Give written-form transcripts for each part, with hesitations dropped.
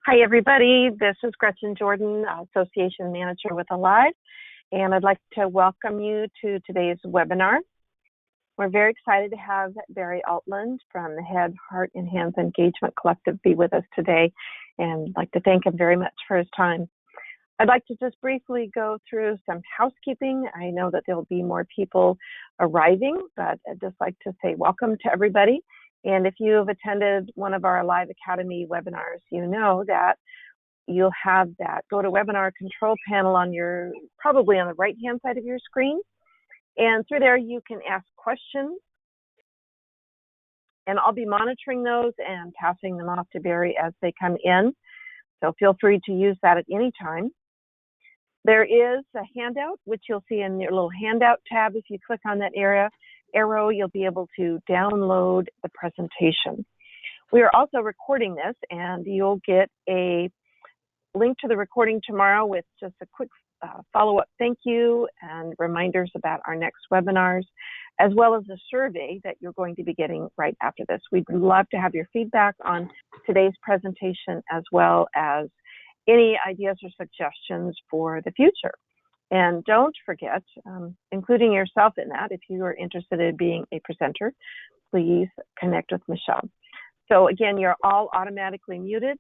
Hi, everybody. This is Gretchen Jordan, Association Manager with Alive, and I'd like to welcome you to today's webinar. We're very excited to have Barry Altland from the Head, Heart, and Hands Engagement Collective be with us today, and I'd like to thank him very much for his time. I'd like to just briefly go through some housekeeping. I know that there'll be more people arriving, but I'd just like to say welcome to everybody. And if you have attended one of our Alive Academy webinars, you know that you'll have that GoToWebinar control panel on probably on the right-hand side of your screen. And through there, you can ask questions. And I'll be monitoring those and passing them off to Barry as they come in. So feel free to use that at any time. There is a handout, which you'll see in your little handout tab. If you click on that arrow, you'll be able to download the presentation. We are also recording this, and you'll get a link to the recording tomorrow with just a quick follow-up thank you and reminders about our next webinars, as well as a survey that you're going to be getting right after this. We'd love to have your feedback on today's presentation, as well as any ideas or suggestions for the future. And don't forget, including yourself in that, if you are interested in being a presenter, please connect with Michelle. So again, you're all automatically muted.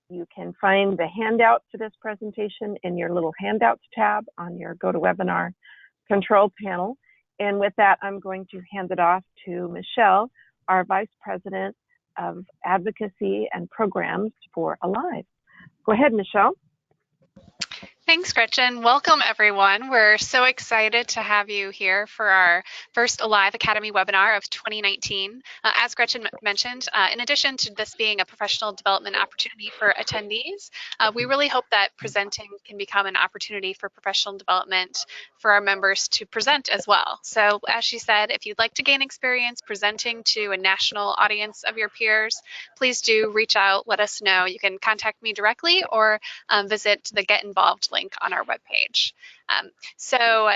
You can find the handout for this presentation in your little handouts tab on your GoToWebinar control panel. And with that, I'm going to hand it off to Michelle, our Vice President of Advocacy and Programs for Alive. Go ahead, Michelle. Thanks, Gretchen. Welcome, everyone. We're so excited to have you here for our first Alive Academy webinar of 2019. As Gretchen mentioned, in addition to this being a professional development opportunity for attendees, we really hope that presenting can become an opportunity for professional development for our members to present as well. So as she said, if you'd like to gain experience presenting to a national audience of your peers, please do reach out, let us know. You can contact me directly or visit the Get Involved link on our webpage. So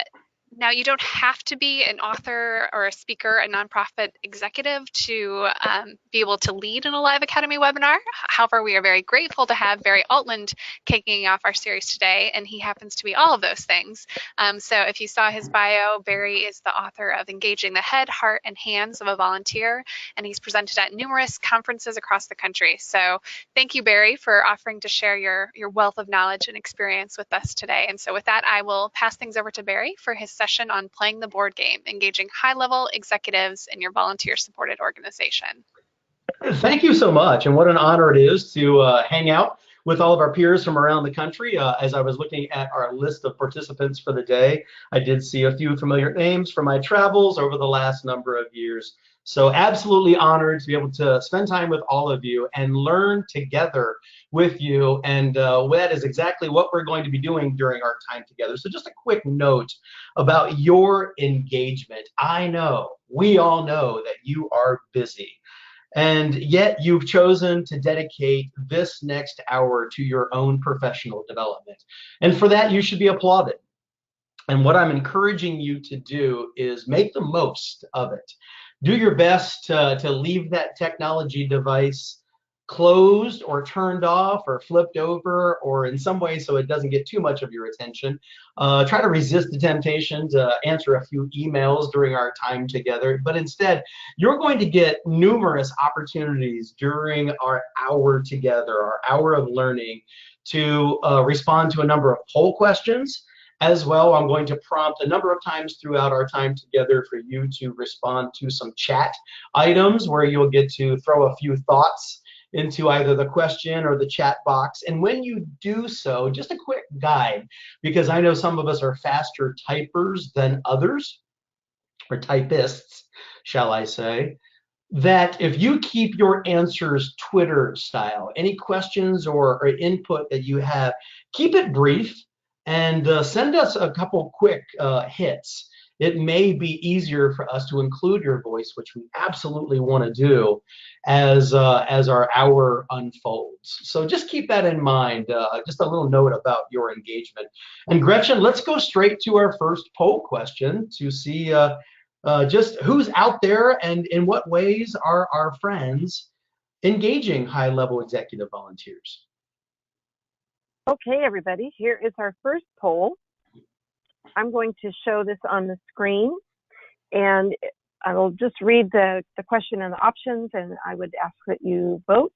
now you don't have to be an author or a speaker, a nonprofit executive to be able to lead an Alive Academy webinar. However, we are very grateful to have Barry Altland kicking off our series today, and he happens to be all of those things. So if you saw his bio, Barry is the author of Engaging the Head, Heart, and Hands of a Volunteer, and he's presented at numerous conferences across the country. So thank you, Barry, for offering to share your wealth of knowledge and experience with us today. And so with that, I will pass things over to Barry for his session on playing the board game, engaging high-level executives in your volunteer-supported organization. Thank you so much, and what an honor it is to hang out with all of our peers from around the country. As I was looking at our list of participants for the day, I did see a few familiar names from my travels over the last number of years. So absolutely honored to be able to spend time with all of you and learn together with you. And that is exactly what we're going to be doing during our time together. So just a quick note about your engagement. I know, we all know that you are busy. And yet you've chosen to dedicate this next hour to your own professional development. And for that, you should be applauded. And what I'm encouraging you to do is make the most of it. Do your best to leave that technology device closed or turned off or flipped over or in some way so it doesn't get too much of your attention. Try to resist the temptation to answer a few emails during our time together, but instead you're going to get numerous opportunities during our hour together, our hour of learning, to respond to a number of poll questions. As well, I'm going to prompt a number of times throughout our time together for you to respond to some chat items where you'll get to throw a few thoughts into either the question or the chat box. And when you do so, just a quick guide, because I know some of us are faster typers than others, or typists, shall I say, that if you keep your answers Twitter style, any questions or input that you have, keep it brief and send us a couple quick hits. It may be easier for us to include your voice, which we absolutely want to do as our hour unfolds. So just keep that in mind. Just a little note about your engagement. And Gretchen, let's go straight to our first poll question to see just who's out there and in what ways are our friends engaging high-level executive volunteers. Okay, everybody, here is our first poll. I'm going to show this on the screen, and I will just read the question and the options, and I would ask that you vote,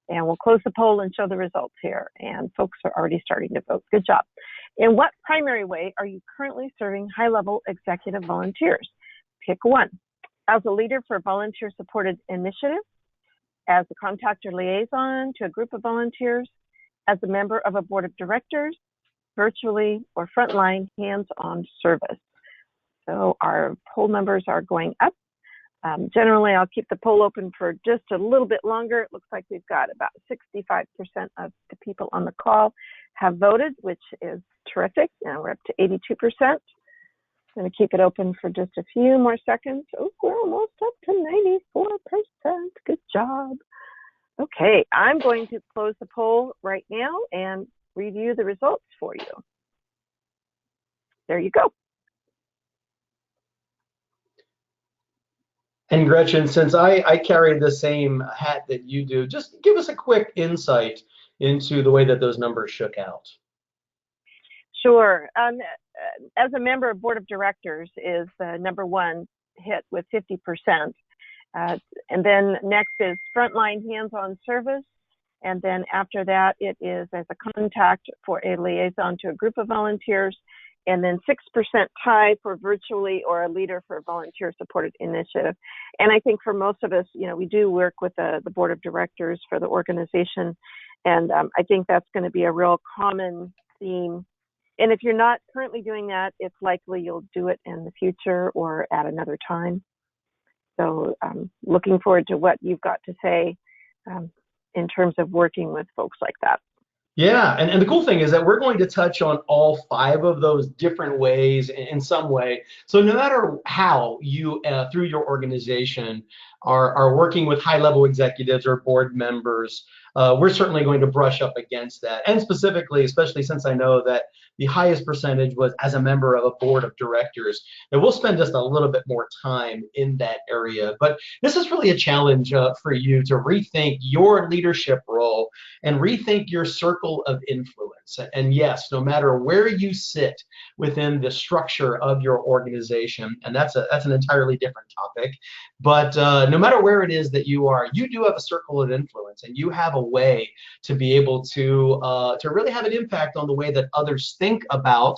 and we'll close the poll and show the results here. And folks are already starting to vote. Good job. In what primary way are you currently serving high-level executive volunteers? Pick one. As a leader for volunteer-supported initiatives, as a contact or liaison to a group of volunteers, as a member of a board of directors, virtually, or frontline hands-on service. So our poll numbers are going up. Generally, I'll keep the poll open for just a little bit longer. It looks like we've got about 65% of the people on the call have voted, which is terrific. Now we're up to 82%. I'm going to keep it open for just a few more seconds. Oh, we're almost up to 94%. Good job. Okay, I'm going to close the poll right now and review the results for you. There you go. And Gretchen, since I carry the same hat that you do, just give us a quick insight into the way that those numbers shook out. Sure. As a member of board of directors is number one hit with 50%. And then next is frontline hands-on service. And then after that, it is as a contact for a liaison to a group of volunteers. And then 6% tie for virtually or a leader for a volunteer-supported initiative. And I think for most of us, you know, we do work with the board of directors for the organization. And I think that's going to be a real common theme. And if you're not currently doing that, it's likely you'll do it in the future or at another time. So looking forward to what you've got to say in terms of working with folks like that. Yeah, and the cool thing is that we're going to touch on all 5 of those different ways in some way. So no matter how you, through your organization, are working with high-level executives or board members, we're certainly going to brush up against that. And specifically, especially since I know that the highest percentage was as a member of a board of directors, and we'll spend just a little bit more time in that area. But this is really a challenge for you to rethink your leadership role and rethink your circle of influence. And yes, no matter where you sit within the structure of your organization, and that's an entirely different topic, but no matter where it is that you are, you do have a circle of influence, and you have a way to be able to really have an impact on the way that others think about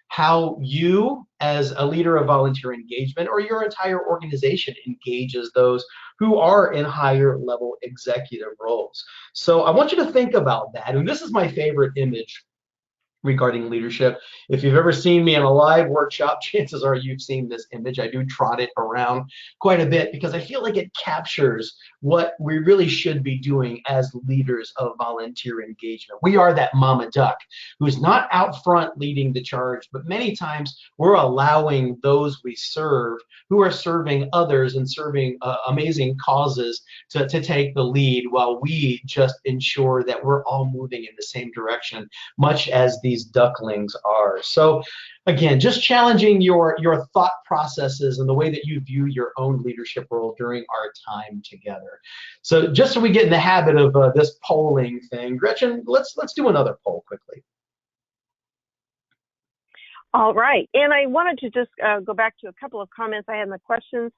how you, as a leader of volunteer engagement, or your entire organization engages those who are in higher level executive roles. So I want you to think about that. And this is my favorite image regarding leadership. If you've ever seen me in a live workshop, chances are you've seen this image. I do trot it around quite a bit because I feel like it captures what we really should be doing as leaders of volunteer engagement. We are that mama duck who's not out front leading the charge, but many times we're allowing those we serve who are serving others and serving amazing causes to take the lead, while we just ensure that we're all moving in the same direction, much as these ducklings are. So again, just challenging your thought processes and the way that you view your own leadership role during our time together. So just so we get in the habit of this polling thing, Gretchen, let's do another poll quickly. All right, and I wanted to just go back to a couple of comments I had in the questions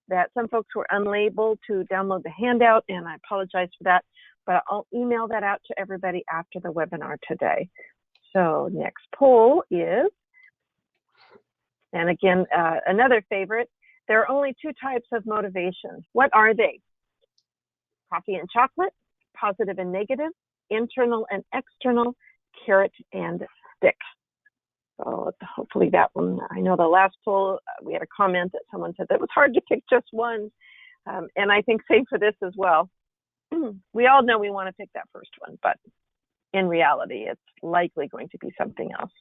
that some folks were unable to download the handout, and I apologize for that, but I'll email that out to everybody after the webinar today. So next poll is, and again, another favorite, there are only 2 types of motivation. What are they? Coffee and chocolate, positive and negative, internal and external, carrot and stick. So hopefully that one, I know the last poll, we had a comment that someone said that it was hard to pick just one. And I think same for this as well. We all know we want to pick that first one, but in reality, it's likely going to be something else.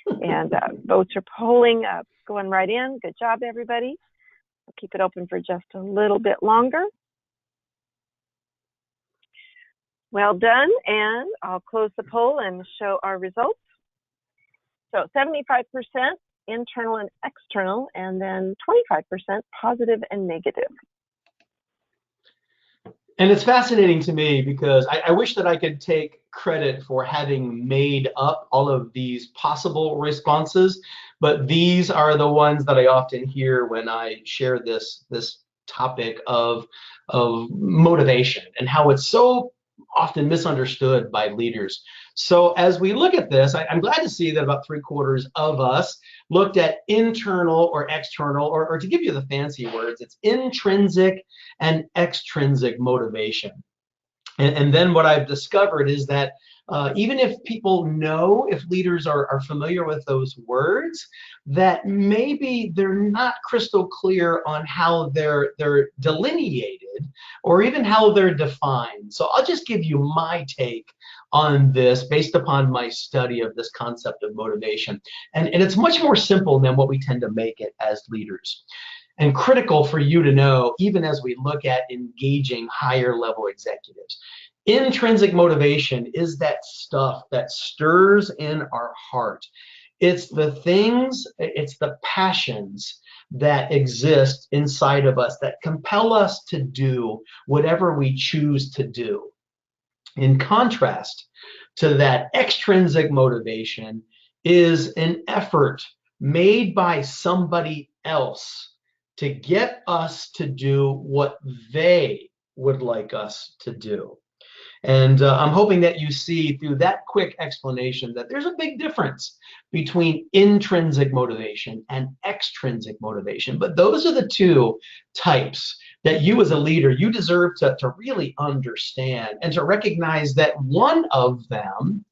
And votes are polling, going right in. Good job, everybody. I'll keep it open for just a little bit longer. Well done, and I'll close the poll and show our results. So 75% internal and external, and then 25% positive and negative. And it's fascinating to me because I wish that I could take credit for having made up all of these possible responses, but these are the ones that I often hear when I share this topic of motivation and how it's so often misunderstood by leaders. So as we look at this, I'm glad to see that about 3/4 of us looked at internal or external, or to give you the fancy words, it's intrinsic and extrinsic motivation. And then what I've discovered is that even if people know, if leaders are familiar with those words, that maybe they're not crystal clear on how they're delineated or even how they're defined. So I'll just give you my take on this based upon my study of this concept of motivation. And it's much more simple than what we tend to make it as leaders, and critical for you to know, even as we look at engaging higher level executives. Intrinsic motivation is that stuff that stirs in our heart. It's the things, it's the passions that exist inside of us that compel us to do whatever we choose to do. In contrast to that, extrinsic motivation is an effort made by somebody else to get us to do what they would like us to do. And I'm hoping that you see through that quick explanation that there's a big difference between intrinsic motivation and extrinsic motivation. But those are the two types that you as a leader, you deserve to really understand and to recognize that one of them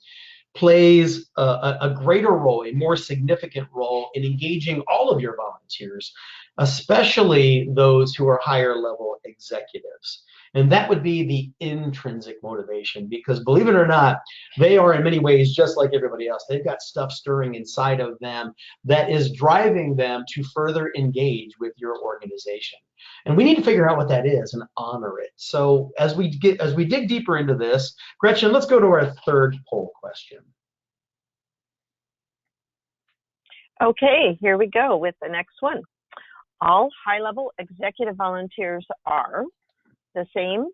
plays a greater role, a more significant role in engaging all of your volunteers, especially those who are higher level executives. And that would be the intrinsic motivation, because believe it or not, they are in many ways just like everybody else. They've got stuff stirring inside of them that is driving them to further engage with your organization. And we need to figure out what that is and honor it. So as we dig deeper into this, Gretchen, let's go to our third poll question. Okay, here we go with the next one. All high-level executive volunteers are the same,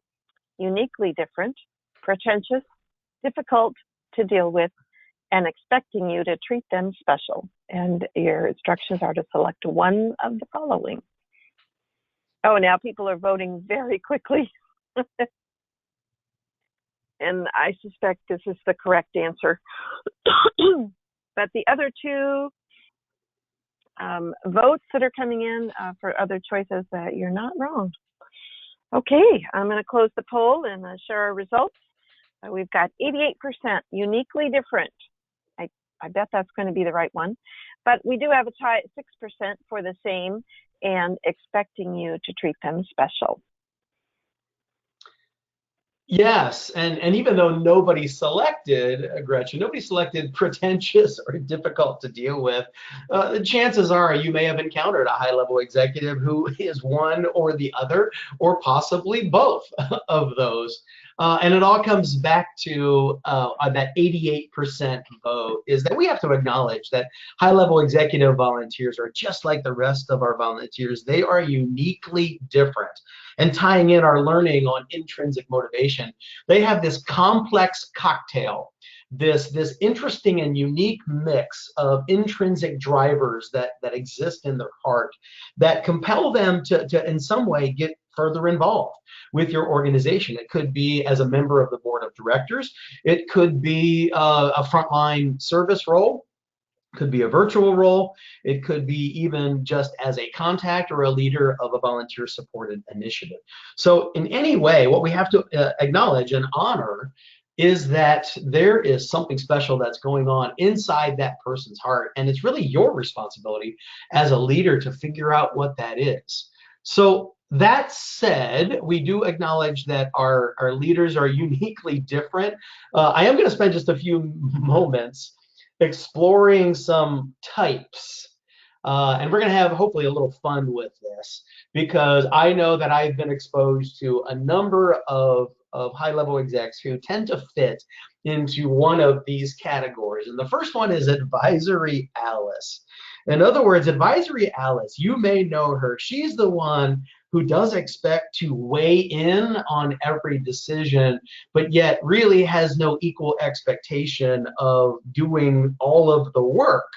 uniquely different, pretentious, difficult to deal with, and expecting you to treat them special. And your instructions are to select one of the following. Oh, now people are voting very quickly. And I suspect this is the correct answer. But the other two votes that are coming in for other choices, you're not wrong. Okay, I'm going to close the poll and share our results. We've got 88% uniquely different. I bet that's going to be the right one. But we do have a tie at 6% for the same and expecting you to treat them special. Yes, and even though nobody selected, Gretchen, nobody selected pretentious or difficult to deal with, the chances are you may have encountered a high-level executive who is one or the other, or possibly both of those. And it all comes back to that 88% vote, is that we have to acknowledge that high-level executive volunteers are just like the rest of our volunteers. They are uniquely different. And tying in our learning on intrinsic motivation, they have this complex cocktail, this interesting and unique mix of intrinsic drivers that exist in their heart that compel them to in some way get further involved with your organization. It could be as a member of the board of directors. It could be a frontline service role. Could be a virtual role. It could be even just as a contact or a leader of a volunteer supported initiative. So in any way, what we have to acknowledge and honor is that there is something special that's going on inside that person's heart. And it's really your responsibility as a leader to figure out what that is. So that said, we do acknowledge that our leaders are uniquely different. I am going to spend just a few moments exploring some types. And we're going to have hopefully a little fun with this, because I know that I've been exposed to a number of high-level execs who tend to fit into one of these categories. And the first one is Advisory Alice. In other words, Advisory Alice, you may know her. She's the one who does expect to weigh in on every decision, but yet really has no equal expectation of doing all of the work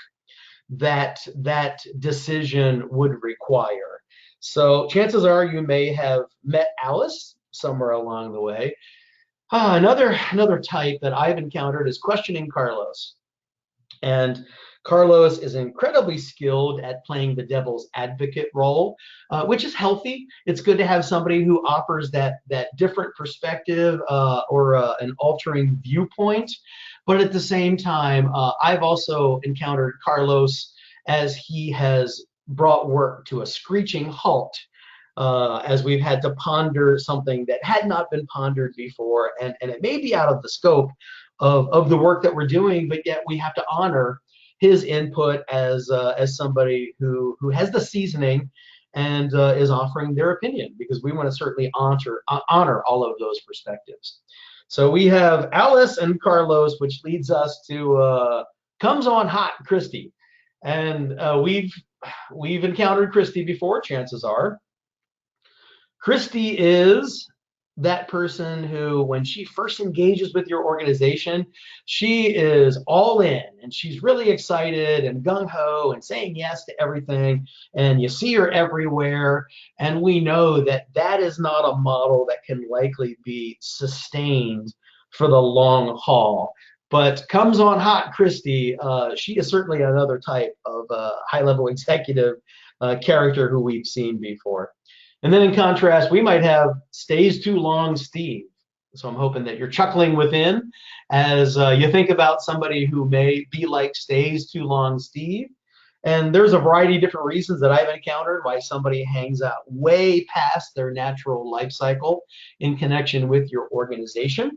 that that decision would require. So chances are you may have met Alice somewhere along the way. Another type that I've encountered is questioning Carlos. And Carlos is incredibly skilled at playing the devil's advocate role, which is healthy. It's good to have somebody who offers that different perspective or an altering viewpoint. But at the same time, I've also encountered Carlos as he has brought work to a screeching halt, as we've had to ponder something that had not been pondered before, and it may be out of the scope of the work that we're doing, but yet we have to honor his input as somebody who has the seasoning and is offering their opinion, because we want to certainly honor all of those perspectives. So we have Alice and Carlos, which leads us to comes on hot, Christy, and we've encountered Christy before. Chances are, Christy is that person who, when she first engages with your organization, she is all in and she's really excited and gung-ho and saying yes to everything, and you see her everywhere, and we know that that is not a model that can likely be sustained for the long haul. But comes on hot, Christy, she is certainly another type of high-level executive character who we've seen before. And then in contrast, we might have stays too long Steve. So I'm hoping that you're chuckling within as you think about somebody who may be like stays too long Steve. And there's a variety of different reasons that I've encountered why somebody hangs out way past their natural life cycle in connection with your organization.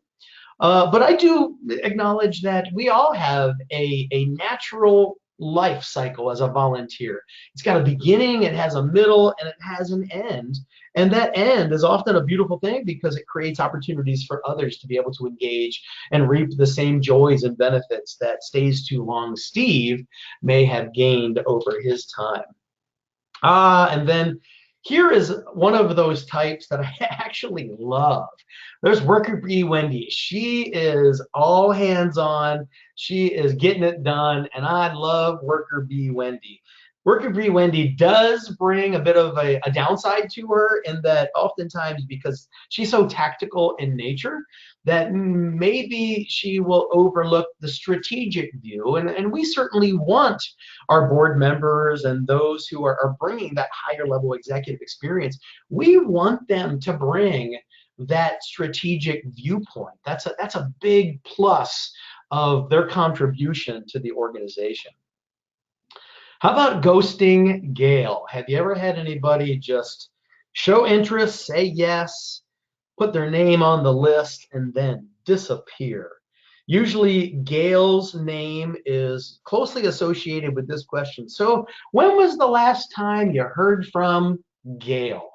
But I do acknowledge that we all have a natural life cycle as a volunteer. It's got a beginning, it has a middle, and it has an end. And that end is often a beautiful thing because it creates opportunities for others to be able to engage and reap the same joys and benefits that stays too long Steve may have gained over his time. And then here is one of those types that I actually love. There's Worker Bee Wendy. She is all hands on. She is getting it done, and I love Worker Bee Wendy. Worker Bee Wendy does bring a bit of a downside to her, in that oftentimes, because she's so tactical in nature, that maybe she will overlook the strategic view. And we certainly want our board members and those who are bringing that higher level executive experience, we want them to bring that strategic viewpoint. That's a big plus of their contribution to the organization. How about ghosting Gail? Have you ever had anybody just show interest, say yes, put their name on the list, and then disappear? Usually Gail's name is closely associated with this question. So when was the last time you heard from Gail?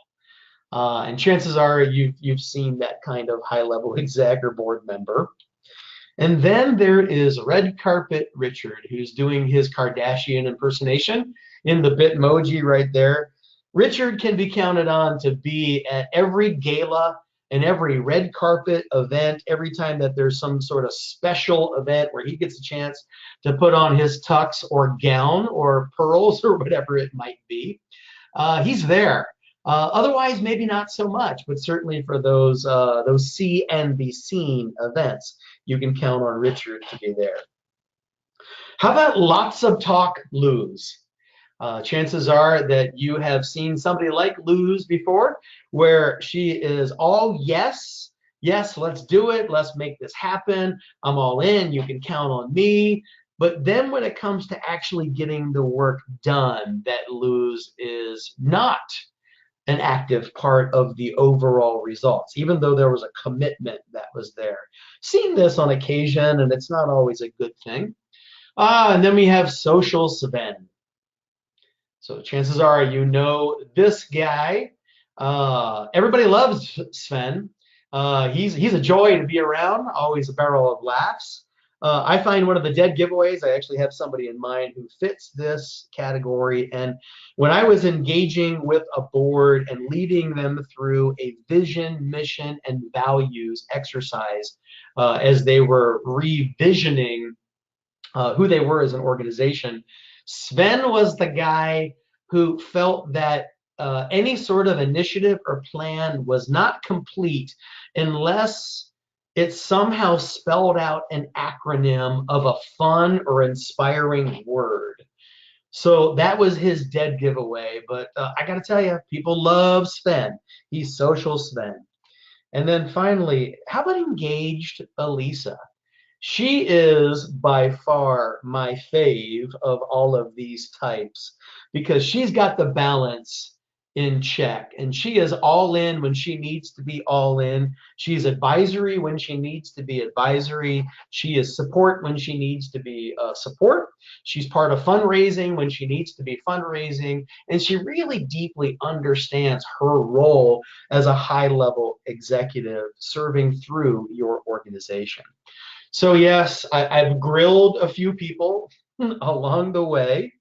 And chances are you've seen that kind of high-level exec or board member. And then there is Red Carpet Richard, who's doing his Kardashian impersonation in the Bitmoji right there. Richard can be counted on to be at every gala and every red carpet event, every time that there's some sort of special event where he gets a chance to put on his tux or gown or pearls or whatever it might be. He's there. Otherwise, maybe not so much, but certainly for those see and be seen events, you can count on Richard to be there. How about lots of talk, Luz? Chances are that you have seen somebody like Luz before, where she is all yes, yes, let's do it, let's make this happen, I'm all in, you can count on me. But then when it comes to actually getting the work done, that Luz is not an active part of the overall results, even though there was a commitment that was there. Seen this on occasion, and it's not always a good thing. And then we have social Sven. So chances are you know this guy. Everybody loves Sven. He's a joy to be around, always a barrel of laughs. I find one of the dead giveaways, I actually have somebody in mind who fits this category. And when I was engaging with a board and leading them through a vision, mission, and values exercise as they were revisioning who they were as an organization, Sven was the guy who felt that any sort of initiative or plan was not complete unless it somehow spelled out an acronym of a fun or inspiring word. So that was his dead giveaway. But I got to tell you, people love Sven. He's social Sven. And then finally, how about engaged Elisa? She is by far my fave of all of these types because she's got the balance in check and she is all in when she needs to be all in. She's advisory when she needs to be advisory. She is support when she needs to be support. She's part of fundraising when she needs to be fundraising. And she really deeply understands her role as a high-level executive serving through your organization. So yes, I've grilled a few people along the way,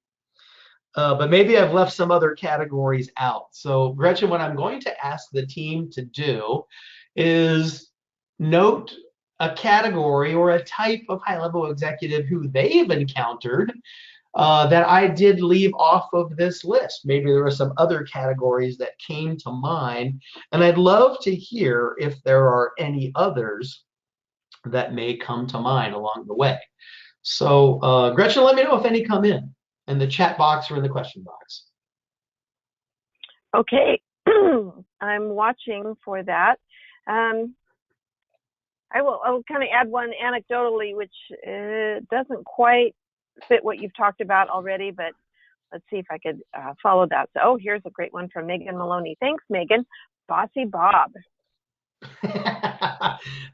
but maybe I've left some other categories out. So Gretchen, what I'm going to ask the team to do is note a category or a type of high-level executive who they've encountered that I did leave off of this list. Maybe there were some other categories that came to mind, and I'd love to hear if there are any others that may come to mind along the way. So Gretchen, let me know if any come in the chat box or in the question box. Okay, I'm watching for that. I'll kind of add one anecdotally, which doesn't quite fit what you've talked about already, but let's see if I could follow that. So, oh, here's a great one from Megan Maloney. Thanks, Megan. Bossy Bob.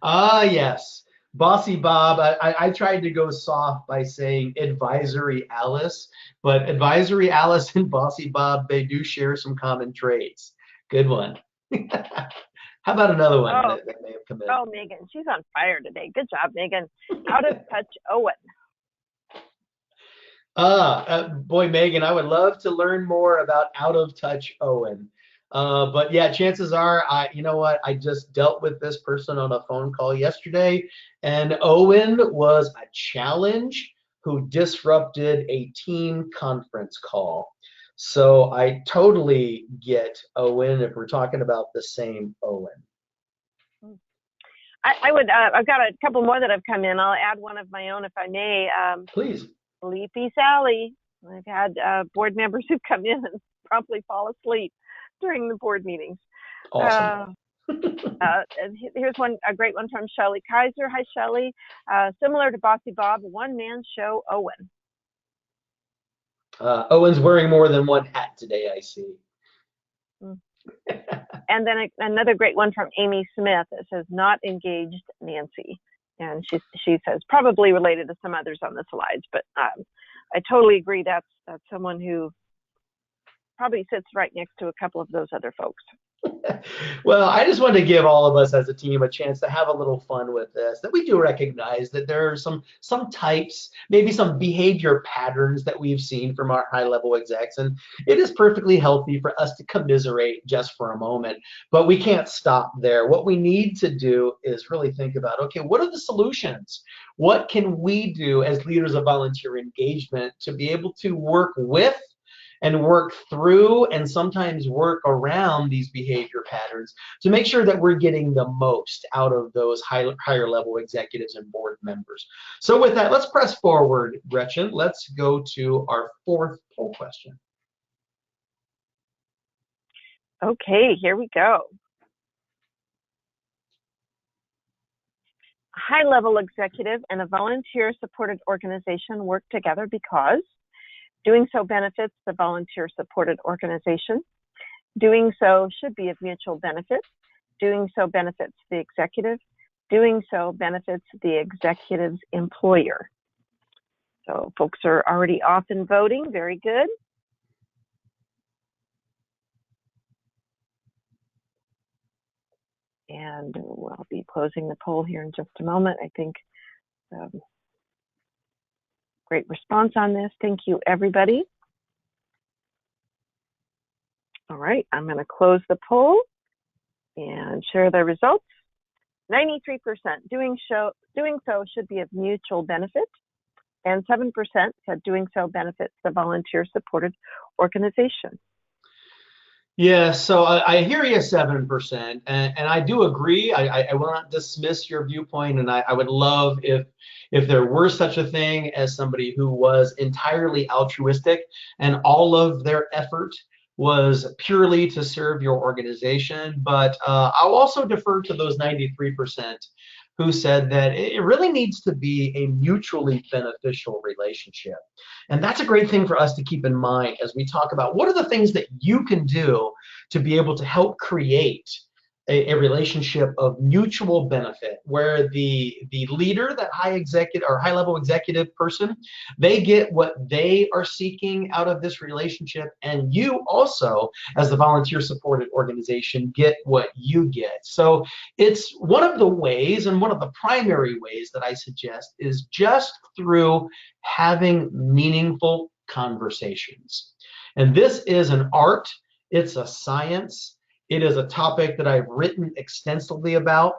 Yes. Bossy Bob. I tried to go soft by saying Advisory Alice, but Advisory Alice and Bossy Bob, they do share some common traits. Good one. How about another one that may have come in? Oh, Megan, she's on fire today. Good job, Megan. Out of touch Owen. Boy, Megan, I would love to learn more about Out of Touch Owen. But yeah, chances are, you know what? I just dealt with this person on a phone call yesterday, and Owen was a challenge who disrupted a team conference call. So I totally get Owen if we're talking about the same Owen. I would. I've got a couple more that have come in. I'll add one of my own if I may. Please. Sleepy Sally. I've had board members who come in and promptly fall asleep during the board meetings. Awesome. And here's a great one from Shelley Kaiser. Hi, Shelley. Similar to Bossy Bob, one-man show Owen. Owen's wearing more than one hat today, I see. And then another great one from Amy Smith. It says, not engaged Nancy. And she says, probably related to some others on the slides, but I totally agree. That's someone who probably sits right next to a couple of those other folks. Well, I just want to give all of us as a team a chance to have a little fun with this, that we do recognize that there are some types, maybe some behavior patterns that we've seen from our high-level execs, and it is perfectly healthy for us to commiserate just for a moment, but we can't stop there. What we need to do is really think about, okay, what are the solutions? What can we do as leaders of volunteer engagement to be able to work with and work through and sometimes work around these behavior patterns to make sure that we're getting the most out of those higher level executives and board members. So with that, let's press forward, Gretchen. Let's go to our fourth poll question. Okay, here we go. A high-level executive and a volunteer-supported organization work together because doing so benefits the volunteer-supported organization. Doing so should be of mutual benefit. Doing so benefits the executive. Doing so benefits the executive's employer. So folks are already off and voting. Very good. And we'll be closing the poll here in just a moment. I think Great response on this. Thank you, everybody. All right, I'm going to close the poll and share the results. 93% doing so should be of mutual benefit, and 7% said doing so benefits the volunteer-supported organization. Yeah, so I hear you 7%, and I do agree. I will not dismiss your viewpoint, and I would love if there were such a thing as somebody who was entirely altruistic and all of their effort was purely to serve your organization. But I'll also defer to those 93% who said that it really needs to be a mutually beneficial relationship. And that's a great thing for us to keep in mind as we talk about what are the things that you can do to be able to help create a relationship of mutual benefit, where the leader, that high level executive person, they get what they are seeking out of this relationship, and you also, as the volunteer supported organization, get what you get. So it's one of the ways, and one of the primary ways that I suggest, is just through having meaningful conversations. And this is an art, it's a science. It is a topic that I've written extensively about.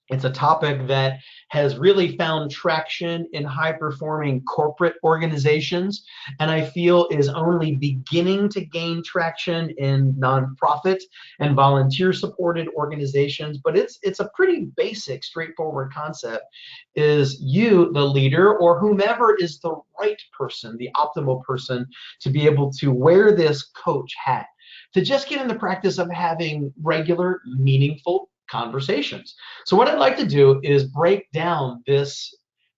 It's a topic that has really found traction in high-performing corporate organizations, and I feel is only beginning to gain traction in nonprofit and volunteer-supported organizations. But it's a pretty basic, straightforward concept. Is you, the leader, or whomever is the right person, the optimal person, to be able to wear this coach hat, to just get in the practice of having regular, meaningful conversations. So what I'd like to do is break down this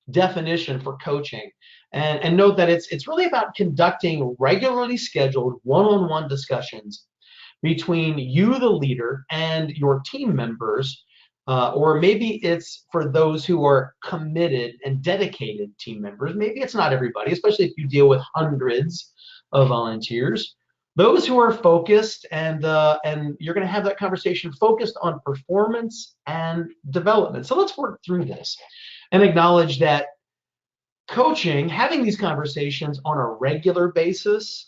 definition for coaching and note that it's really about conducting regularly scheduled one-on-one discussions between you, the leader, and your team members, or maybe it's for those who are committed and dedicated team members. Maybe it's not everybody, especially if you deal with hundreds of volunteers. Those who are focused, and you're going to have that conversation focused on performance and development. So let's work through this and acknowledge that coaching, having these conversations on a regular basis,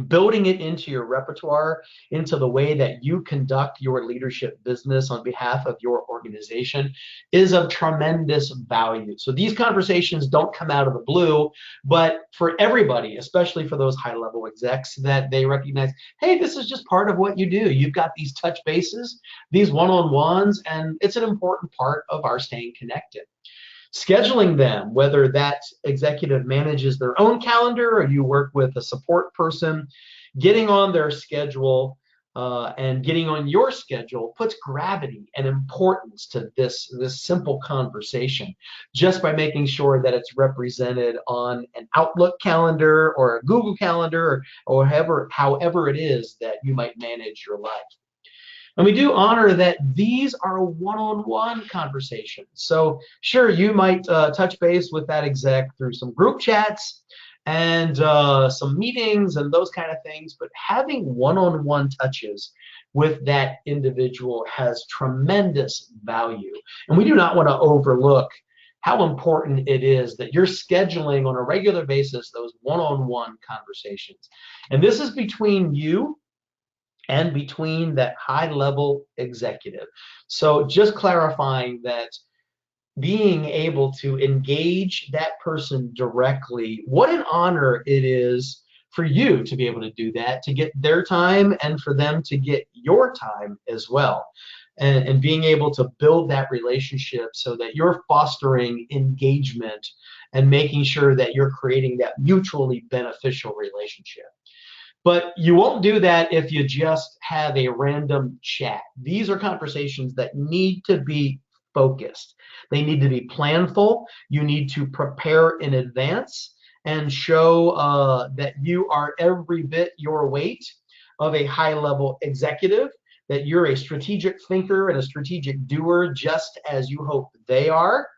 building it into your repertoire, into the way that you conduct your leadership business on behalf of your organization, is of tremendous value. So these conversations don't come out of the blue, but for everybody, especially for those high-level execs, that they recognize, hey, this is just part of what you do. You've got these touch bases, these one-on-ones, and it's an important part of our staying connected. Scheduling them, whether that executive manages their own calendar or you work with a support person, getting on their schedule and getting on your schedule puts gravity and importance to this simple conversation, just by making sure that it's represented on an Outlook calendar or a Google calendar, or however it is that you might manage your life. And we do honor that these are one-on-one conversations. So sure, you might touch base with that exec through some group chats and some meetings and those kind of things, but having one-on-one touches with that individual has tremendous value. And we do not want to overlook how important it is that you're scheduling on a regular basis those one-on-one conversations. And this is between you and between that high-level executive. So just clarifying that, being able to engage that person directly, what an honor it is for you to be able to do that, to get their time and for them to get your time as well. And being able to build that relationship so that you're fostering engagement and making sure that you're creating that mutually beneficial relationship. But you won't do that if you just have a random chat. These are conversations that need to be focused. They need to be planful. You need to prepare in advance and show that you are every bit your weight of a high-level executive, that you're a strategic thinker and a strategic doer just as you hope they are.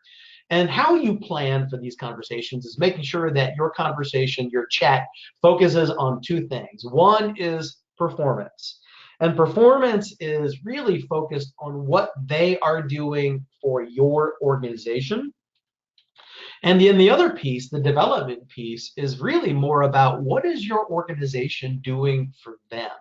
And how you plan for these conversations is making sure that your conversation, your chat, focuses on two things. One is performance. And performance is really focused on what they are doing for your organization. And then the other piece, the development piece, is really more about what is your organization doing for them?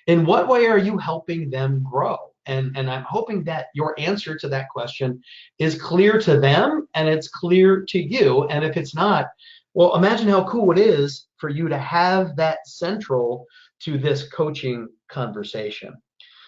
In what way are you helping them grow? And I'm hoping that your answer to that question is clear to them and it's clear to you. And if it's not, well, imagine how cool it is for you to have that central to this coaching conversation.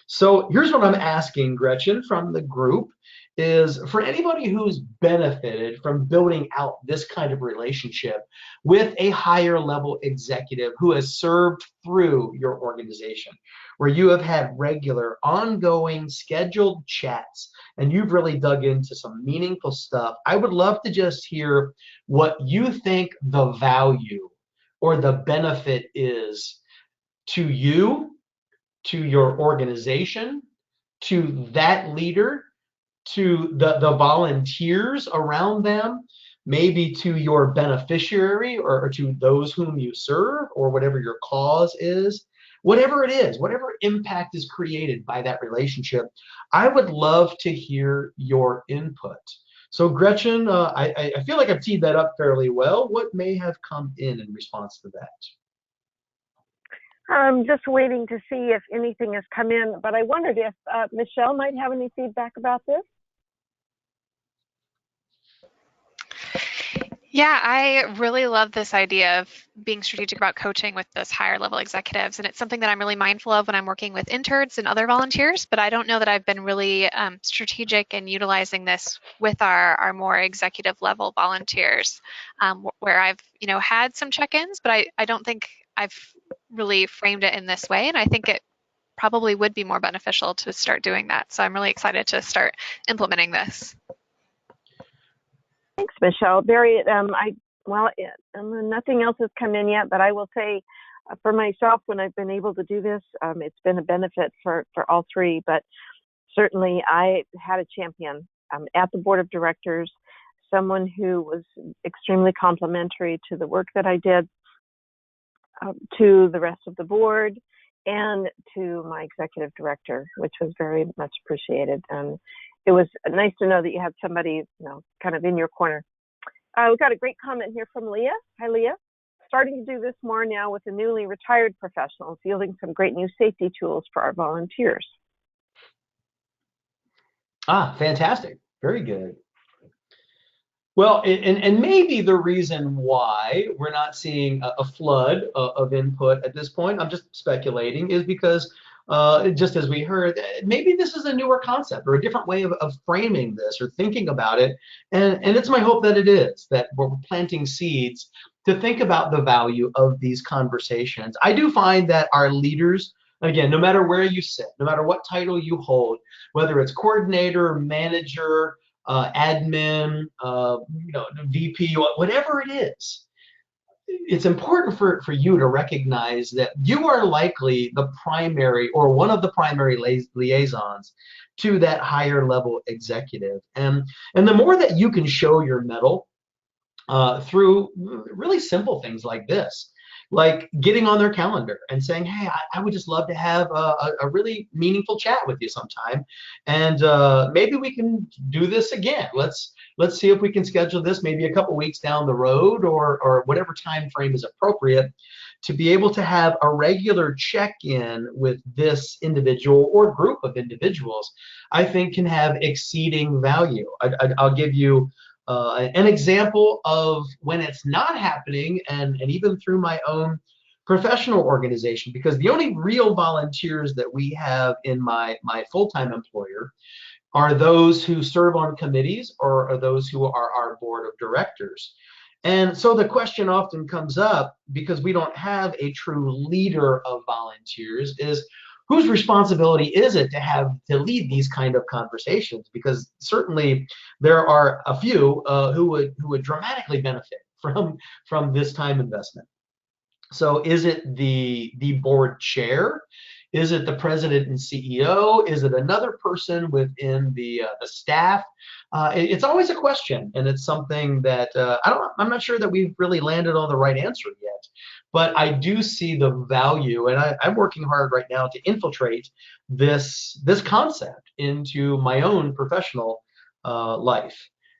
So here's what I'm asking, Gretchen, from the group is for anybody who's benefited from building out this kind of relationship with a higher level executive who has served through your organization, where you have had regular, ongoing, scheduled chats, and you've really dug into some meaningful stuff. I would love to just hear what you think the value or the benefit is to you, to your organization, to that leader, to the volunteers around them, maybe to your beneficiary or to those whom you serve, or whatever your cause is. Whatever it is, whatever impact is created by that relationship, I would love to hear your input. So Gretchen, I feel like I've teed that up fairly well. What may have come in response to that? I'm just waiting to see if anything has come in, but I wondered if Michelle might have any feedback about this. Yeah, I really love this idea of being strategic about coaching with those higher level executives. And it's something that I'm really mindful of when I'm working with interns and other volunteers, but I don't know that I've been really strategic in utilizing this with our more executive level volunteers, where I've, had some check-ins, but I don't think I've really framed it in this way. And I think it probably would be more beneficial to start doing that. So I'm really excited to start implementing this. Thanks, Michelle. Barry, nothing else has come in yet, but I will say for myself, when I've been able to do this, it's been a benefit for all three, but certainly I had a champion at the board of directors, someone who was extremely complimentary to the work that I did, to the rest of the board, and to my executive director, which was very much appreciated. It was nice to know that you had somebody, kind of in your corner. We've got a great comment here from Leah. Hi, Leah. Starting to do this more now with the newly retired professionals, yielding some great new safety tools for our volunteers. Fantastic. Very good. Well, and maybe the reason why we're not seeing a flood of input at this point, I'm just speculating, is because just as we heard, maybe this is a newer concept or a different way of framing this or thinking about it. And it's my hope that it is, that we're planting seeds to think about the value of these conversations. I do find that our leaders, again, no matter where you sit, no matter what title you hold, whether it's coordinator, manager, admin, VP, whatever it is, it's important for you to recognize that you are likely the primary or one of the primary liaisons to that higher level executive. And the more that you can show your mettle through really simple things like this, like getting on their calendar and saying, hey, I would just love to have a really meaningful chat with you sometime. And maybe we can do this again. Let's see if we can schedule this maybe a couple weeks down the road or whatever time frame is appropriate to be able to have a regular check-in with this individual or group of individuals, I think can have exceeding value. I'll give you an example of when it's not happening, and even through my own professional organization, because the only real volunteers that we have in my full-time employer are those who serve on committees or are those who are our board of directors. And so the question often comes up, because we don't have a true leader of volunteers, is whose responsibility is it to lead these kind of conversations? Because certainly there are a few who would dramatically benefit from this time investment. So is it the board chair? Is it the president and CEO? Is it another person within the staff? It's always a question, and it's something that I'm not sure that we've really landed on the right answer yet. But I do see the value, and I'm working hard right now to infiltrate this concept into my own professional life.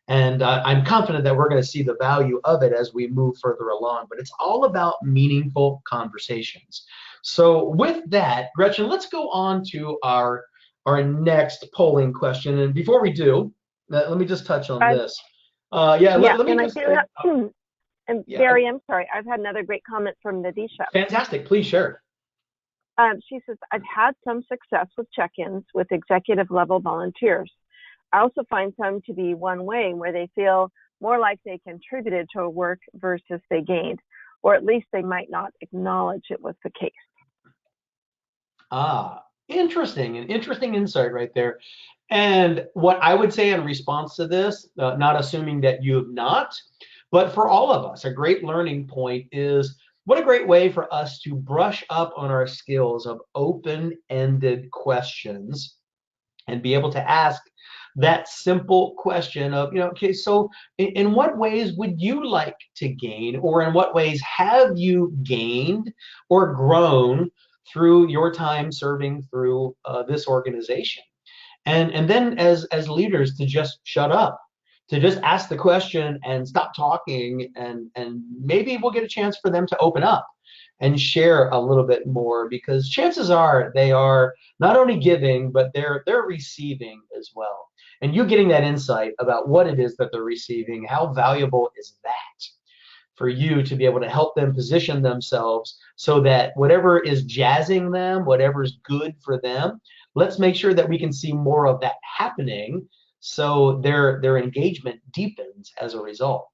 And I'm confident that we're going to see the value of it as we move further along. But it's all about meaningful conversations. So with that, Gretchen, let's go on to our next polling question. And before we do, let me just touch on this. Yeah, let me and just. I do have, and Yeah. Barry, I'm sorry, I've had another great comment from Nadisha. Fantastic. Please share. She says, I've had some success with check-ins with executive level volunteers. I also find some to be one way, where they feel more like they contributed to a work versus they gained, or at least they might not acknowledge it was the case. Interesting. An interesting insight right there. And what I would say in response to this, not assuming that you have not, but for all of us, a great learning point is, what a great way for us to brush up on our skills of open-ended questions and be able to ask that simple question of, okay, so in what ways would you like to gain, or in what ways have you gained or grown through your time serving through this organization? And then as leaders, to just shut up, to just ask the question and stop talking, and maybe we'll get a chance for them to open up and share a little bit more, because chances are they are not only giving, but they're receiving as well. And you getting that insight about what it is that they're receiving, how valuable is that for you to be able to help them position themselves so that whatever is jazzing them, whatever's good for them, let's make sure that we can see more of that happening, so their engagement deepens as a result.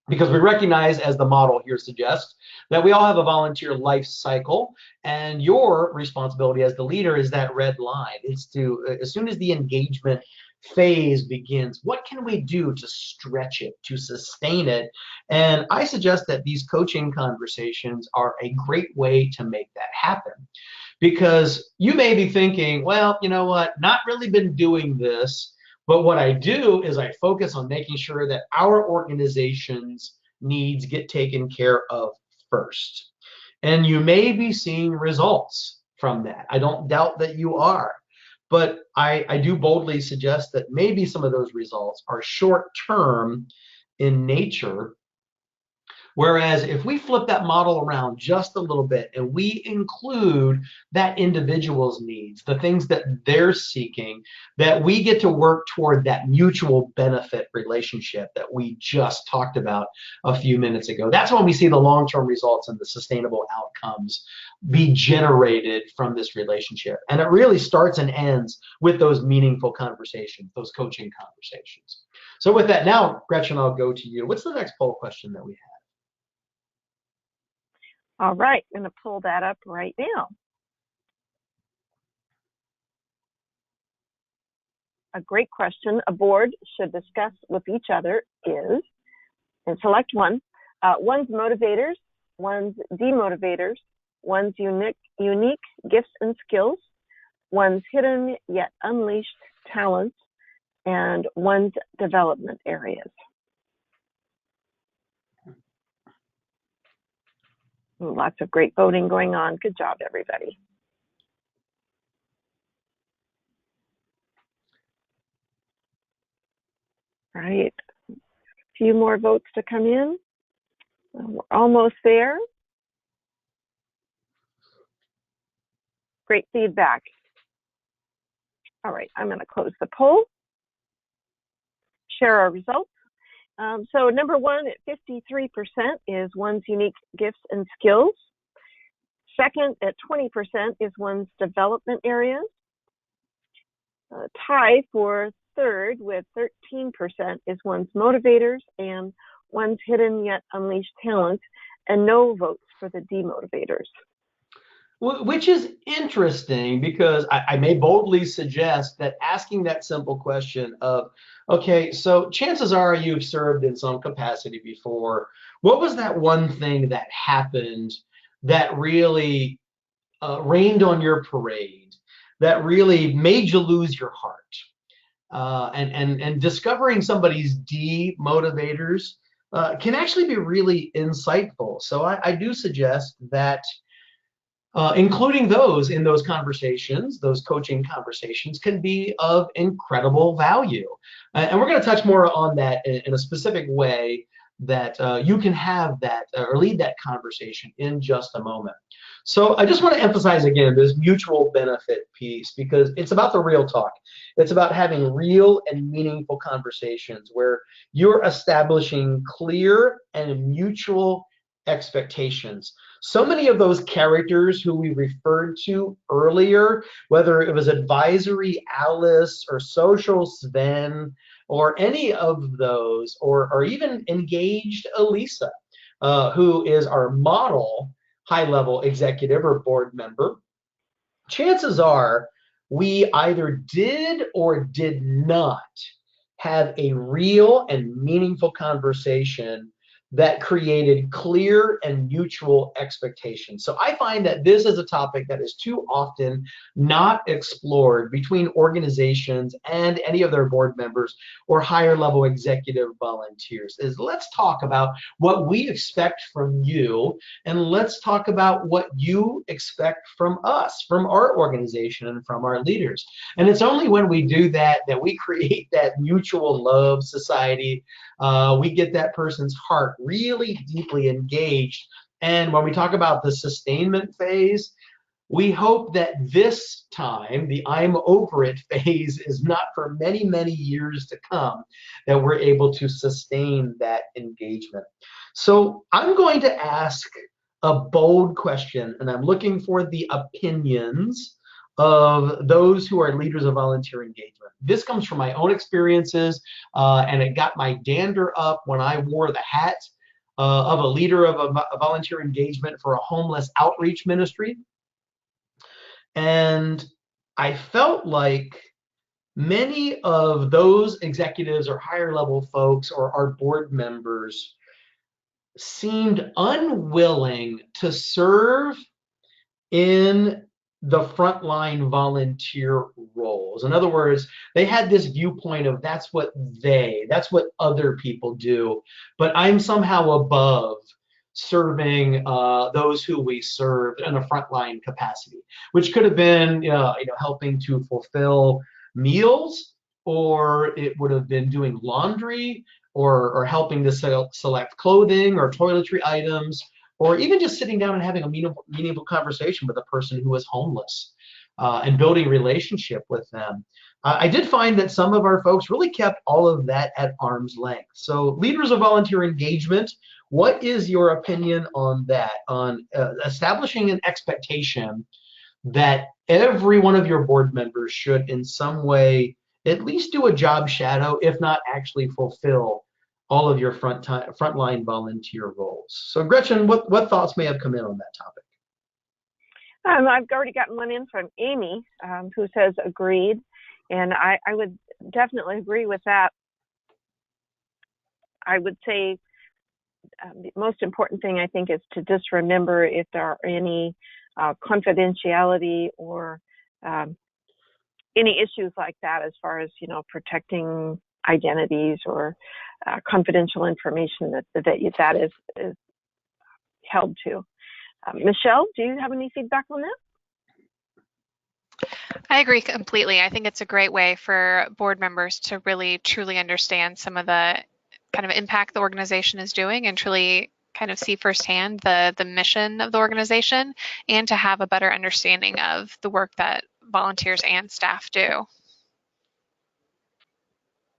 Because we recognize, as the model here suggests, that we all have a volunteer life cycle, and your responsibility as the leader is that red line. It's to, as soon as the engagement phase begins, what can we do to stretch it, to sustain it? And I suggest that these coaching conversations are a great way to make that happen. Because you may be thinking, well, you know what, not really been doing this, but what I do is I focus on making sure that our organization's needs get taken care of first. And you may be seeing results from that. I don't doubt that you are. But I do boldly suggest that maybe some of those results are short-term in nature. Whereas if we flip that model around just a little bit and we include that individual's needs, the things that they're seeking, that we get to work toward that mutual benefit relationship that we just talked about a few minutes ago. That's when we see the long-term results and the sustainable outcomes be generated from this relationship. And it really starts and ends with those meaningful conversations, those coaching conversations. So with that, now, Gretchen, I'll go to you. What's the next poll question that we have? All right, I'm going to pull that up right now. A great question a board should discuss with each other is, and select one, one's motivators, one's demotivators, one's unique gifts and skills, one's hidden yet unleashed talents, and one's development areas. Lots of great voting going on. Good job, everybody. All right, a few more votes to come in. We're almost there. Great feedback. All right, I'm going to close the poll, share our results. So number one at 53% is one's unique gifts and skills. Second at 20% is one's development areas. Tie for third with 13% is one's motivators and one's hidden yet unleashed talent, and no votes for the demotivators. Which is interesting, because I may boldly suggest that asking that simple question of, okay, so chances are you've served in some capacity before. What was that one thing that happened that really rained on your parade, that really made you lose your heart? And discovering somebody's demotivators can actually be really insightful. So I do suggest that including those in those conversations, those coaching conversations can be of incredible value. And we're going to touch more on that in a specific way that you can have that or lead that conversation in just a moment. So I just want to emphasize again this mutual benefit piece because it's about the real talk. It's about having real and meaningful conversations where you're establishing clear and mutual expectations. So many of those characters who we referred to earlier, whether it was advisory Alice or social Sven or any of those, or even engaged Elisa, who is our model high-level executive or board member, chances are we either did or did not have a real and meaningful conversation that created clear and mutual expectations. So I find that this is a topic that is too often not explored between organizations and any of their board members or higher level executive volunteers. Is let's talk about what we expect from you, and let's talk about what you expect from us, from our organization and from our leaders. And it's only when we do that that we create that mutual love society. We get that person's heart really deeply engaged. And when we talk about the sustainment phase, we hope that this time, the I'm over it phase, is not for many, many years to come, that we're able to sustain that engagement. So I'm going to ask a bold question, and I'm looking for the opinions of those who are leaders of volunteer engagement. This comes from my own experiences, and it got my dander up when I wore the hat of a leader of a volunteer engagement for a homeless outreach ministry. And I felt like many of those executives or higher level folks or our board members seemed unwilling to serve in the frontline volunteer roles. In other words, they had this viewpoint of that's what other people do, but I'm somehow above serving those who we serve in a frontline capacity, which could have been helping to fulfill meals, or it would have been doing laundry, or helping to select clothing or toiletry items, or even just sitting down and having a meaningful conversation with a person who is homeless and building relationship with them. I did find that some of our folks really kept all of that at arm's length. So leaders of volunteer engagement, what is your opinion on that, on establishing an expectation that every one of your board members should in some way at least do a job shadow, if not actually fulfill all of your frontline volunteer roles? So Gretchen, what thoughts may have come in on that topic? I've already gotten one in from Amy, who says agreed, and I would definitely agree with that. I would say the most important thing, I think, is to just remember if there are any confidentiality or any issues like that as far as, protecting identities or confidential information that is held to. Michelle, do you have any feedback on that? I agree completely. I think it's a great way for board members to really truly understand some of the kind of impact the organization is doing and truly kind of see firsthand the mission of the organization, and to have a better understanding of the work that volunteers and staff do.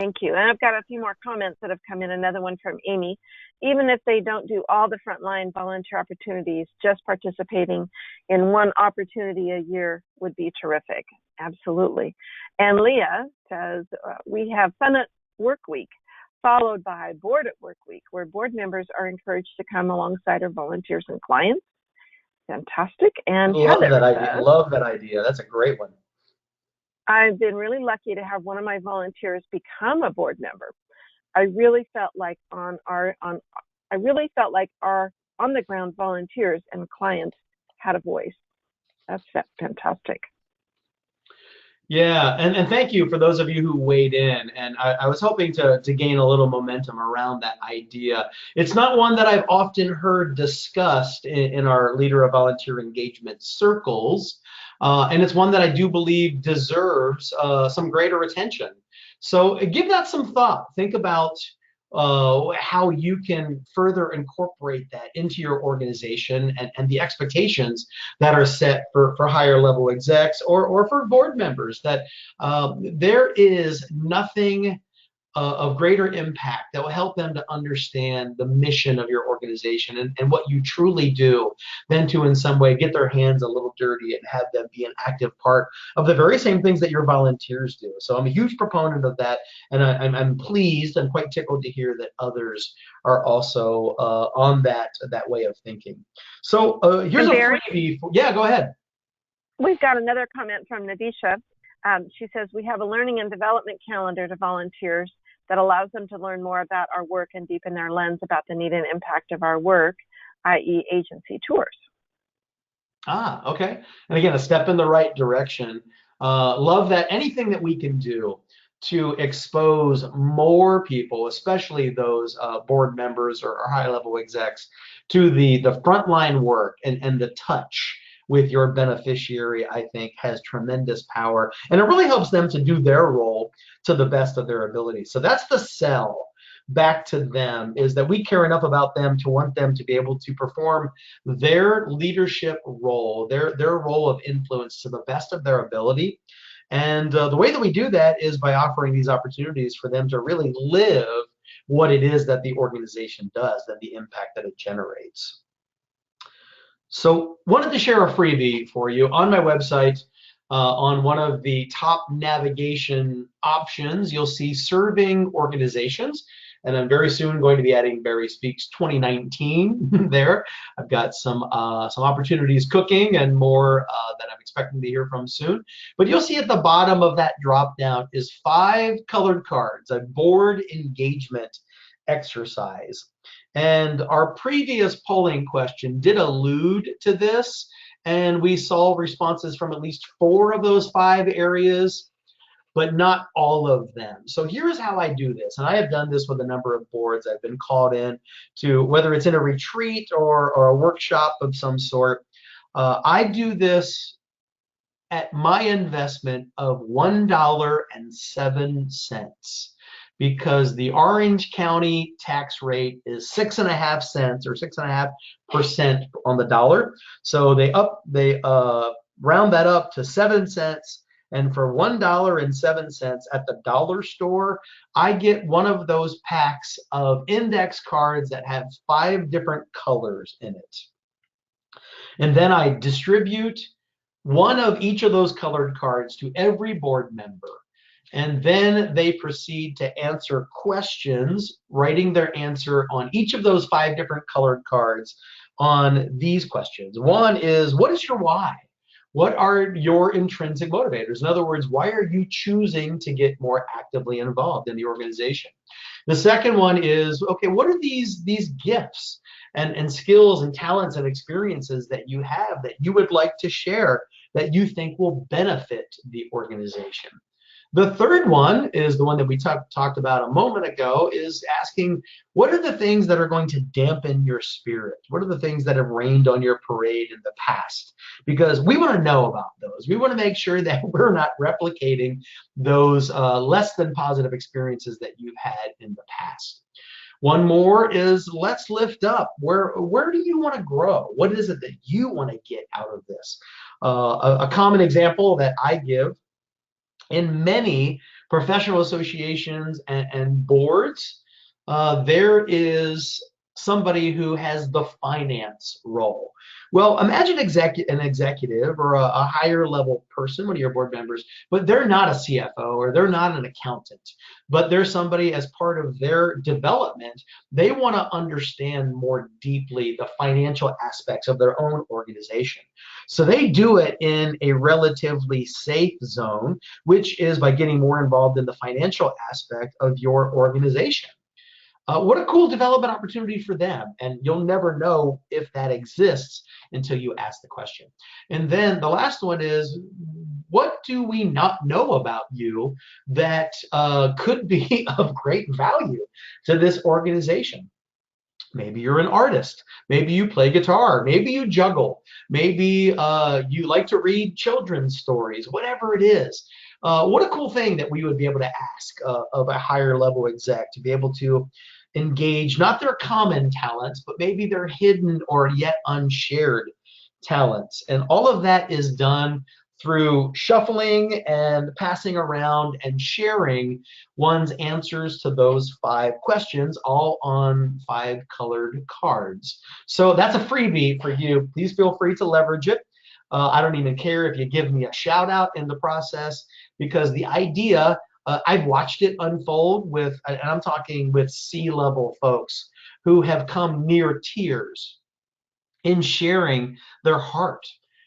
Thank you. And I've got a few more comments that have come in. Another one from Amy. Even if they don't do all the frontline volunteer opportunities, just participating in one opportunity a year would be terrific. Absolutely. And Leah says, we have Fun at Work Week, followed by Board at Work Week, where board members are encouraged to come alongside our volunteers and clients. Fantastic. And love that idea. Love that idea. That's a great one. I've been really lucky to have one of my volunteers become a board member. I really felt like our on the ground volunteers and clients had a voice. That's fantastic. Yeah, and thank you for those of you who weighed in. And I was hoping to gain a little momentum around that idea. It's not one that I've often heard discussed in our Leader of Volunteer Engagement circles, and it's one that I do believe deserves some greater attention. So give that some thought. Think about how you can further incorporate that into your organization and the expectations that are set for higher level execs or for board members, that there is nothing of greater impact that will help them to understand the mission of your organization and what you truly do than to in some way get their hands a little dirty and have them be an active part of the very same things that your volunteers do. So I'm a huge proponent of that, and I'm pleased and quite tickled to hear that others are also on that way of thinking. So here's And a Barry, freebie. Yeah, go ahead. we've got another comment from Nadisha. She says, we have a learning and development calendar to volunteers that allows them to learn more about our work and deepen their lens about the need and impact of our work, i.e. agency tours. Ah, okay. And again, a step in the right direction. Love that. Anything that we can do to expose more people, especially those board members or high-level execs, to the frontline work and the touch with your beneficiary, I think has tremendous power. And it really helps them to do their role to the best of their ability. So that's the sell back to them, is that we care enough about them to want them to be able to perform their leadership role, their role of influence to the best of their ability. And the way that we do that is by offering these opportunities for them to really live what it is that the organization does, and the impact that it generates. So wanted to share a freebie for you on my website. On one of the top navigation options, you'll see serving organizations. And I'm very soon going to be adding Barry Speaks 2019 there. I've got some opportunities cooking and more that I'm expecting to hear from soon. But you'll see at the bottom of that drop down is 5 colored cards, a board engagement exercise. And our previous polling question did allude to this, and we saw responses from at least 4 of those 5 areas, but not all of them. So here's how I do this, and I have done this with a number of boards. I've been called in to, whether it's in a retreat or a workshop of some sort. I do this at my investment of $1.07, because the Orange County tax rate is 6.5 cents or 6.5% on the dollar. So they round that up to 7 cents. And for $1.07 at the dollar store, I get one of those packs of index cards that have 5 different colors in it. And then I distribute one of each of those colored cards to every board member. And then they proceed to answer questions, writing their answer on each of those 5 different colored cards on these questions. One is, what is your why? What are your intrinsic motivators? In other words, why are you choosing to get more actively involved in the organization? The second one is, okay, what are these gifts and skills and talents and experiences that you have that you would like to share that you think will benefit the organization? The third one is the one that we talked about a moment ago, is asking, what are the things that are going to dampen your spirit? What are the things that have rained on your parade in the past? Because we want to know about those. We want to make sure that we're not replicating those less than positive experiences that you've had in the past. One more is, let's lift up. Where do you want to grow? What is it that you want to get out of this? A common example that I give in many professional associations and boards, there is somebody who has the finance role. Well, imagine an executive or a higher level person, one of your board members, but they're not a CFO or they're not an accountant, but they're somebody, as part of their development, they want to understand more deeply the financial aspects of their own organization. So they do it in a relatively safe zone, which is by getting more involved in the financial aspect of your organization. What a cool development opportunity for them. And you'll never know if that exists until you ask the question. And then the last one is, what do we not know about you that could be of great value to this organization? Maybe you're an artist. Maybe you play guitar. Maybe you juggle. Maybe you like to read children's stories. Whatever it is. What a cool thing that we would be able to ask of a higher level exec, to be able to engage not their common talents, but maybe their hidden or yet unshared talents. And all of that is done through shuffling and passing around and sharing one's answers to those 5 questions, all on 5 colored cards. So that's a freebie for you. Please feel free to leverage it. I don't even care if you give me a shout out in the process, because the idea, I've watched it unfold with, and I'm talking with C-level folks who have come near tears in sharing their heart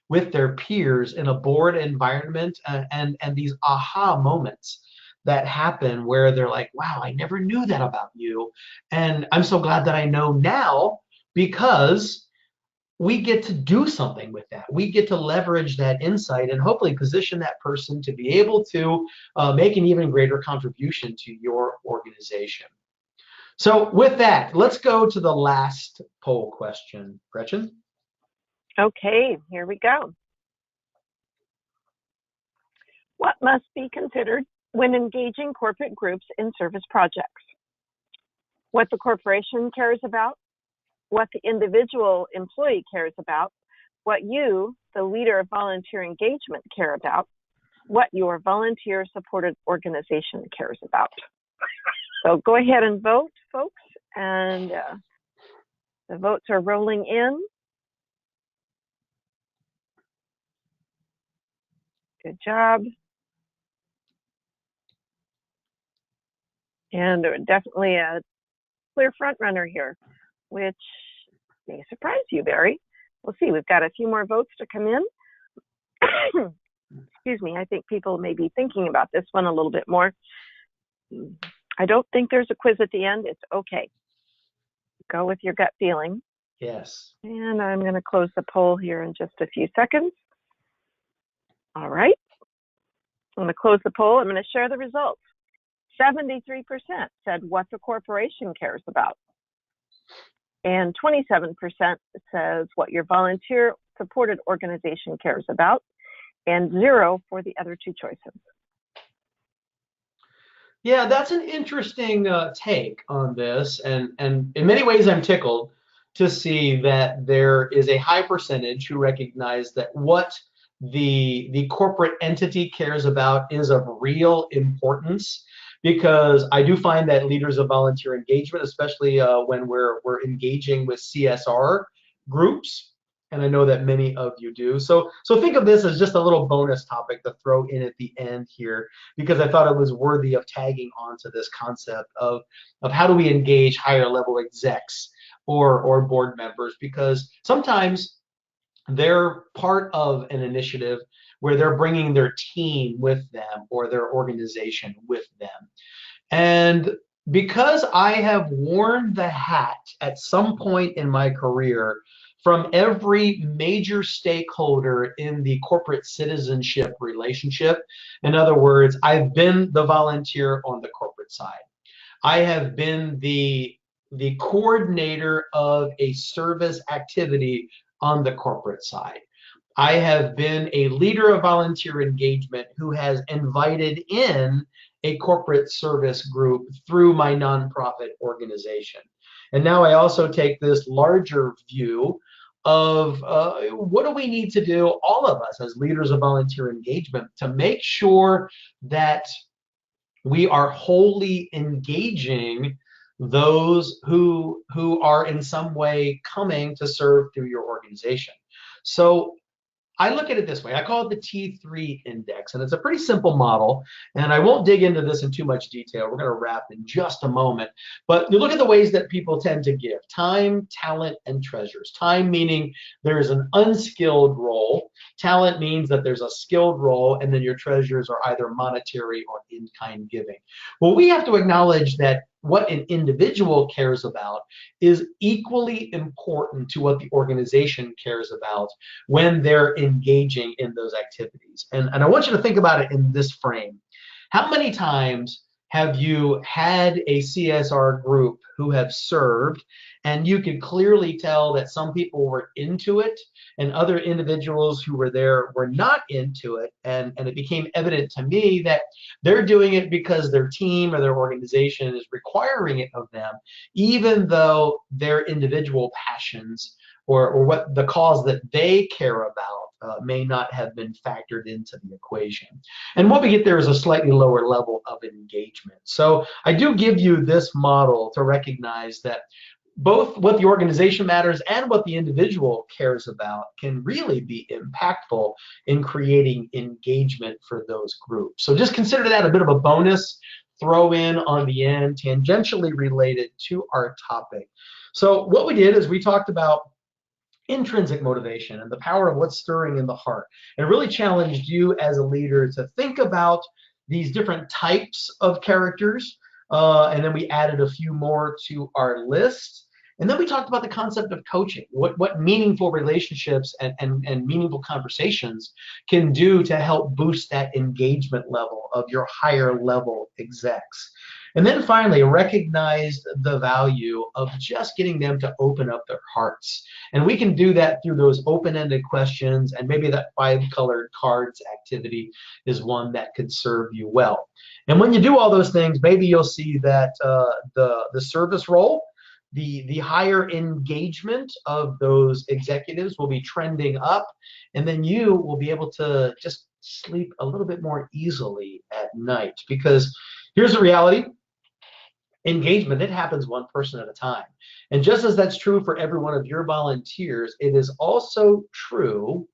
with their peers in a board environment, and these aha moments that happen where they're like, wow, I never knew that about you. And I'm so glad that I know now, because we get to do something with that. We get to leverage that insight and hopefully position that person to be able to make an even greater contribution to your organization. So with that, let's go to the last poll question. Gretchen? Okay, here we go. What must be considered when engaging corporate groups in service projects? What the corporation cares about, what the individual employee cares about, what you, the leader of volunteer engagement, care about, what your volunteer-supported organization cares about. So go ahead and vote, folks, and the votes are rolling in. Good job. And definitely a clear front runner here, which may surprise you, Barry. We'll see. We've got a few more votes to come in. Excuse me. I think people may be thinking about this one a little bit more. I don't think there's a quiz at the end. It's okay. Go with your gut feeling. Yes. And I'm going to close the poll here in just a few seconds. All right. I'm going to close the poll. I'm going to share the results. 73% said what the corporation cares about. And 27% says what your volunteer-supported organization cares about, and 0 for the other 2 choices. Yeah, that's an interesting take on this, and in many ways I'm tickled to see that there is a high percentage who recognize that what the corporate entity cares about is of real importance, because I do find that leaders of volunteer engagement, especially when we're engaging with CSR groups, and I know that many of you do. So think of this as just a little bonus topic to throw in at the end here, because I thought it was worthy of tagging onto this concept of how do we engage higher level execs or board members, because sometimes they're part of an initiative where they're bringing their team with them or their organization with them. And because I have worn the hat at some point in my career from every major stakeholder in the corporate citizenship relationship, in other words, I've been the volunteer on the corporate side. I have been the coordinator of a service activity on the corporate side. I have been a leader of volunteer engagement who has invited in a corporate service group through my nonprofit organization. And now I also take this larger view of what do we need to do, all of us as leaders of volunteer engagement, to make sure that we are wholly engaging those who are in some way coming to serve through your organization. So I look at it this way. I call it the T3 index, and it's a pretty simple model, and I won't dig into this in too much detail. We're going to wrap in just a moment, but you look at the ways that people tend to give: time, talent, and treasures. Time meaning there is an unskilled role. Talent means that there's a skilled role, and then your treasures are either monetary or in-kind giving. Well, we have to acknowledge that what an individual cares about is equally important to what the organization cares about when they're engaging in those activities. And I want you to think about it in this frame. How many times have you had a CSR group who have served, and you could clearly tell that some people were into it and other individuals who were there were not into it, and it became evident to me that they're doing it because their team or their organization is requiring it of them, even though their individual passions or what the cause that they care about may not have been factored into the equation. And what we get there is a slightly lower level of engagement. So I do give you this model to recognize that both what the organization matters and what the individual cares about can really be impactful in creating engagement for those groups. So just consider that a bit of a bonus throw in on the end, tangentially related to our topic. So what we did is we talked about intrinsic motivation and the power of what's stirring in the heart, and really challenged you as a leader to think about these different types of characters, and then we added a few more to our list. And then we talked about the concept of coaching, what meaningful relationships and meaningful conversations can do to help boost that engagement level of your higher level execs. And then finally, recognized the value of just getting them to open up their hearts. And we can do that through those open-ended questions, and maybe that 5-colored cards activity is one that could serve you well. And when you do all those things, maybe you'll see that the service role, the higher engagement of those executives will be trending up, and then you will be able to just sleep a little bit more easily at night. Because here's the reality. Engagement, it happens one person at a time. And just as that's true for every one of your volunteers, it is also true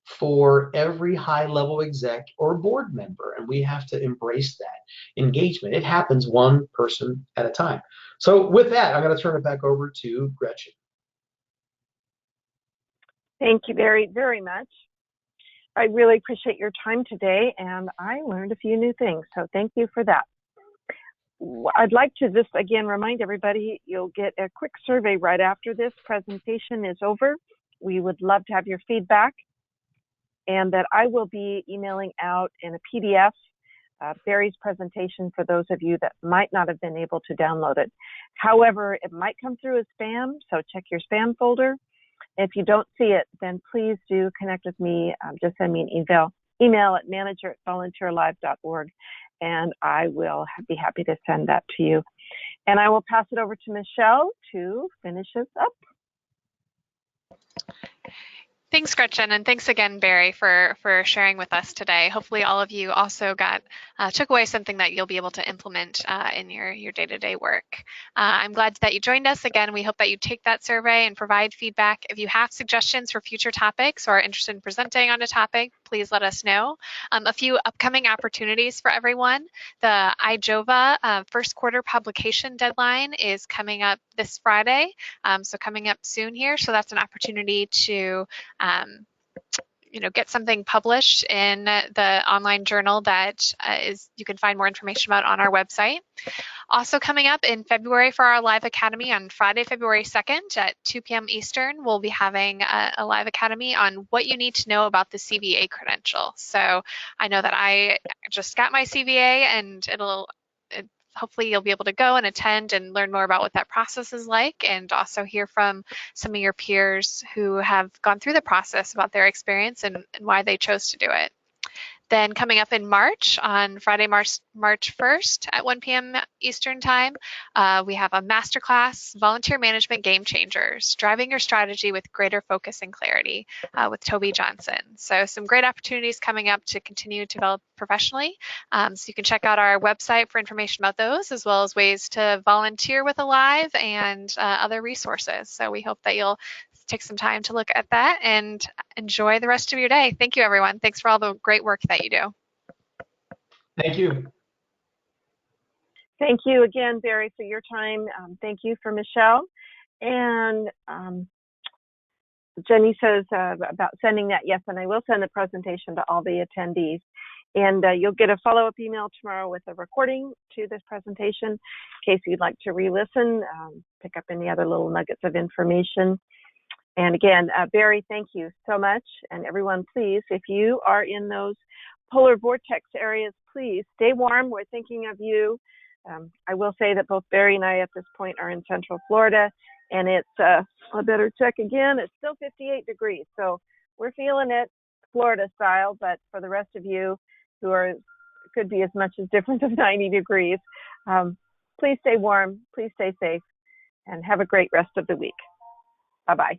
for every high-level exec or board member. And we have to embrace that engagement. It happens one person at a time. So with that, I'm going to turn it back over to Gretchen. Thank you very, very much. I really appreciate your time today, and I learned a few new things. So thank you for that. I'd like to just again remind everybody you'll get a quick survey right after this presentation is over. We would love to have your feedback, and that I will be emailing out in a PDF Barry's presentation for those of you that might not have been able to download it. However, it might come through as spam, so check your spam folder. If you don't see it, then please do connect with me. Just send me an email at manager@volunteerlive.org. And I will be happy to send that to you. And I will pass it over to Michelle to finish us up. Thanks, Gretchen, and thanks again, Barry, for sharing with us today. Hopefully all of you also took away something that you'll be able to implement in your day-to-day work. I'm glad that you joined us. Again, we hope that you take that survey and provide feedback. If you have suggestions for future topics or are interested in presenting on a topic, please let us know. A few upcoming opportunities for everyone. The iJova first quarter publication deadline is coming up this Friday, so coming up soon here. So that's an opportunity to get something published in the online journal that you can find more information about on our website. Also coming up in February for our Live Academy on Friday, February 2nd at 2 p.m. Eastern, we'll be having a Live Academy on what you need to know about the CVA credential. So I know that I just got my CVA, and hopefully you'll be able to go and attend and learn more about what that process is like, and also hear from some of your peers who have gone through the process about their experience and why they chose to do it. Then coming up in March, on Friday, March 1st at 1 p.m. Eastern Time, we have a masterclass, Volunteer Management Game Changers, Driving Your Strategy with Greater Focus and Clarity with Toby Johnson. So some great opportunities coming up to continue to develop professionally. So you can check out our website for information about those, as well as ways to volunteer with Alive and other resources. So we hope that you'll take some time to look at that and enjoy the rest of your day. Thank you, everyone. Thanks for all the great work that you do. Thank you. Thank you again, Barry, for your time. Thank you for Michelle. And Jenny says about sending that. Yes, and I will send the presentation to all the attendees. And you'll get a follow-up email tomorrow with a recording to this presentation in case you'd like to re-listen, pick up any other little nuggets of information. And again, Barry, thank you so much. And everyone, please, if you are in those polar vortex areas, please stay warm. We're thinking of you. I will say that both Barry and I at this point are in Central Florida, and it's, I better check again, it's still 58 degrees. So we're feeling it Florida style, but for the rest of you who are, could be as much as different as 90 degrees, please stay warm, please stay safe, and have a great rest of the week. Bye-bye.